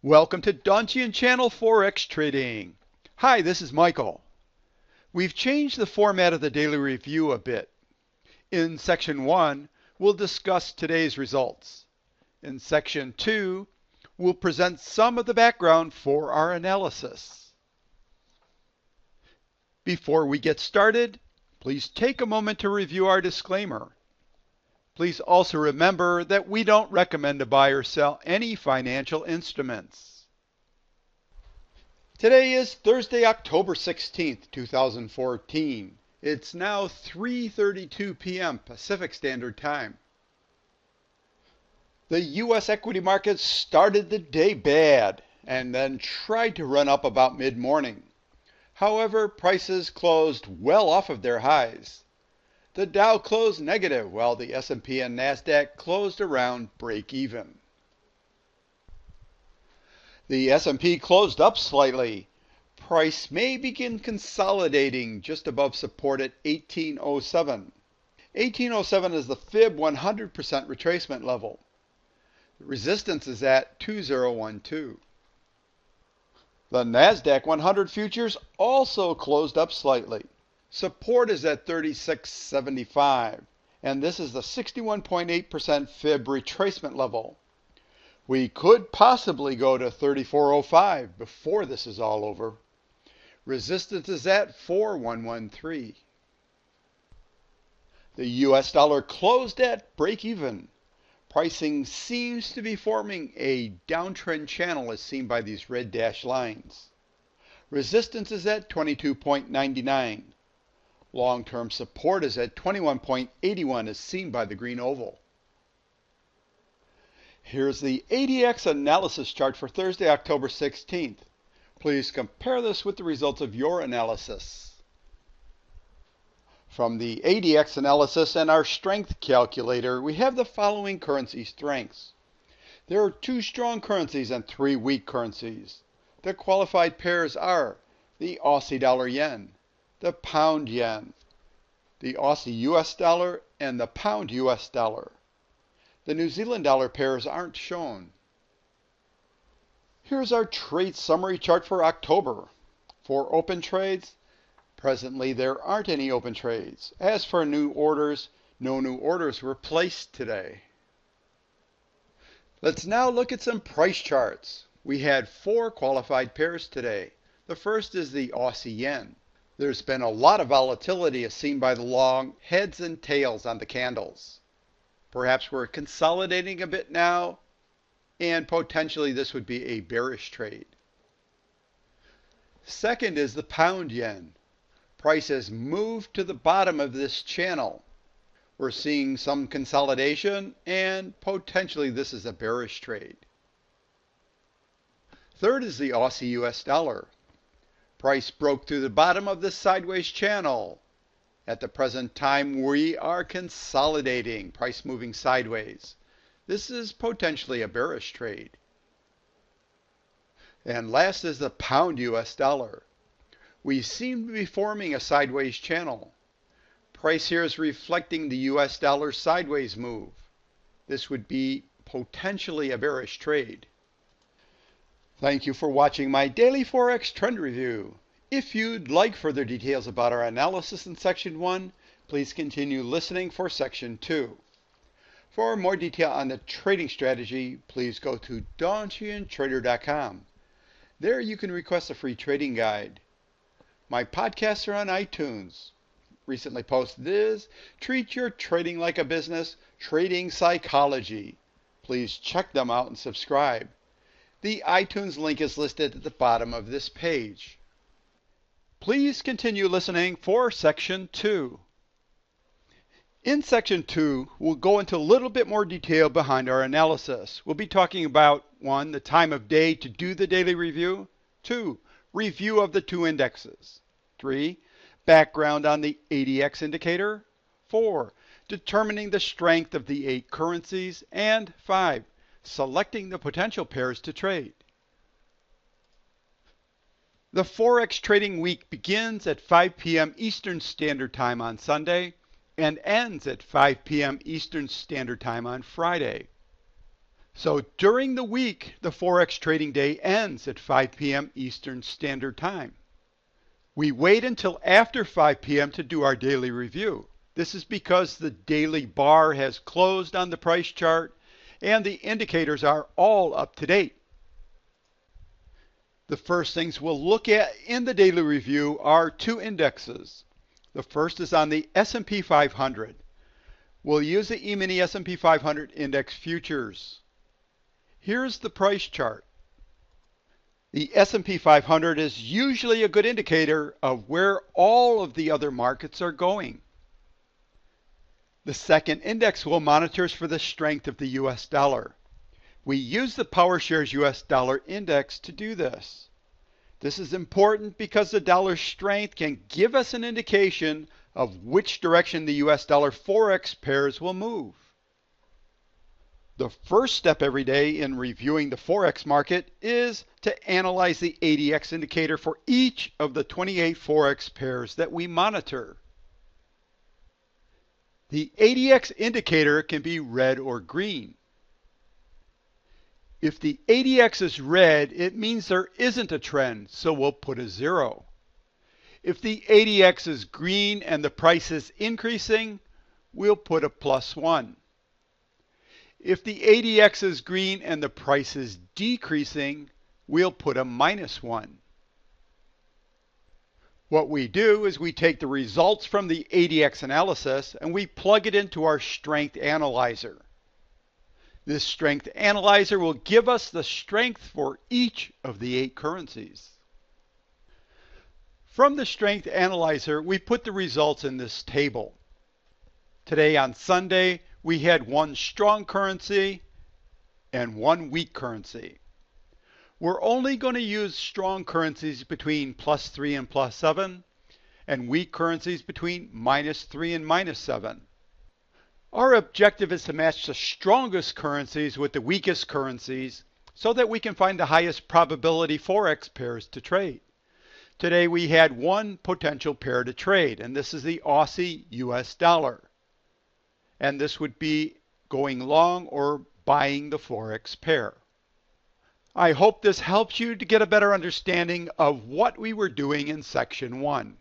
Welcome to Donchian Channel Forex Trading. Hi, this is Michael. We've changed the format of the daily review a bit. In Section 1, we'll discuss today's results. In Section 2, we'll present some of the background for our analysis. Before we get started, please take a moment to review our disclaimer. Please also remember that we don't recommend to buy or sell any financial instruments. Today is Thursday, October 16th, 2014. It's now 3:32 p.m. Pacific Standard Time. The U.S. equity market started the day bad and then tried to run up about mid-morning. However, prices closed well off of their highs. The Dow closed negative, while the S P and NASDAQ closed around break-even. The S&P closed up slightly. Price may begin consolidating just above support at 1807. 1807 is the Fib 100% retracement level. The resistance is at 2012. The NASDAQ 100 futures also closed up slightly. Support is at 3675, and this is the 61.8% Fib retracement level. We could possibly go to 3405 before this is all over. Resistance is at 4113. The US dollar closed at break-even. Pricing seems to be forming a downtrend channel as seen by these red dashed lines. Resistance is at 22.99. Long-term support is at 21.81 as seen by the green oval. Here's the ADX analysis chart for Thursday, October 16th. Please compare this with the results of your analysis. From the ADX analysis and our strength calculator, we have the following currency strengths. There are 2 strong currencies and 3 weak currencies. The qualified pairs are the Aussie dollar yen, the pound yen, the Aussie US dollar, and the pound US dollar. The New Zealand dollar pairs aren't shown. Here's our trade summary chart for October. For open trades, presently there aren't any open trades. As for new orders, no new orders were placed today. Let's now look at some price charts. We had 4 qualified pairs today. The first is the Aussie yen. There's been a lot of volatility as seen by the long heads and tails on the candles. Perhaps we're consolidating a bit now, and potentially this would be a bearish trade. Second is the pound yen. Price has moved to the bottom of this channel. We're seeing some consolidation, and potentially this is a bearish trade. Third is the Aussie US dollar. Price broke through the bottom of this sideways channel. At the present time, we are consolidating, price moving sideways. This is potentially a bearish trade. And last is the pound US dollar. We seem to be forming a sideways channel. Price here is reflecting the US dollar sideways move. This would be potentially a bearish trade. Thank you for watching my daily Forex trend review. If you'd like further details about our analysis in Section 1, please continue listening for Section 2. For more detail on the trading strategy, please go to DonchianTrader.com. There you can request a free trading guide. My podcasts are on iTunes. Recently posted is Treat Your Trading Like a Business, Trading Psychology. Please check them out and subscribe. The iTunes link is listed at the bottom of this page. Please continue listening for Section 2. In Section 2, we'll go into a little bit more detail behind our analysis. We'll be talking about 1. The time of day to do the daily review. 2. Review of the 2 indexes. 3. Background on the ADX indicator. 4. Determining the strength of the 8 currencies. And 5. Selecting the potential pairs to trade. The Forex trading week begins at 5 p.m. Eastern Standard Time on Sunday and ends at 5 p.m. Eastern Standard Time on Friday. So during the week, the Forex trading day ends at 5 p.m. Eastern Standard Time. We wait until after 5 p.m. to do our daily review. This is because the daily bar has closed on the price chart and the indicators are all up to date. The first things we'll look at in the daily review are two indexes. The first is on the S&P 500. We'll use the E-mini S&P 500 index futures. Here's the price chart. The S&P 500 is usually a good indicator of where all of the other markets are going. The second index we'll monitor is for the strength of the US dollar. We use the PowerShares US dollar index to do this. This is important because the dollar's strength can give us an indication of which direction the US dollar Forex pairs will move. The first step every day in reviewing the Forex market is to analyze the ADX indicator for each of the 28 Forex pairs that we monitor. The ADX indicator can be red or green. If the ADX is red, it means there isn't a trend, so we'll put a 0. If the ADX is green and the price is increasing, we'll put a +1. If the ADX is green and the price is decreasing, we'll put a -1. What we do is we take the results from the ADX analysis and we plug it into our strength analyzer. This strength analyzer will give us the strength for each of the 8 currencies. From the strength analyzer, we put the results in this table. Today on Sunday, we had 1 strong currency and 1 weak currency. We're only going to use strong currencies between +3 and +7 and weak currencies between -3 and -7. Our objective is to match the strongest currencies with the weakest currencies so that we can find the highest probability Forex pairs to trade. Today we had 1 potential pair to trade, and this is the Aussie US dollar. And this would be going long or buying the Forex pair. I hope this helps you to get a better understanding of what we were doing in section 1.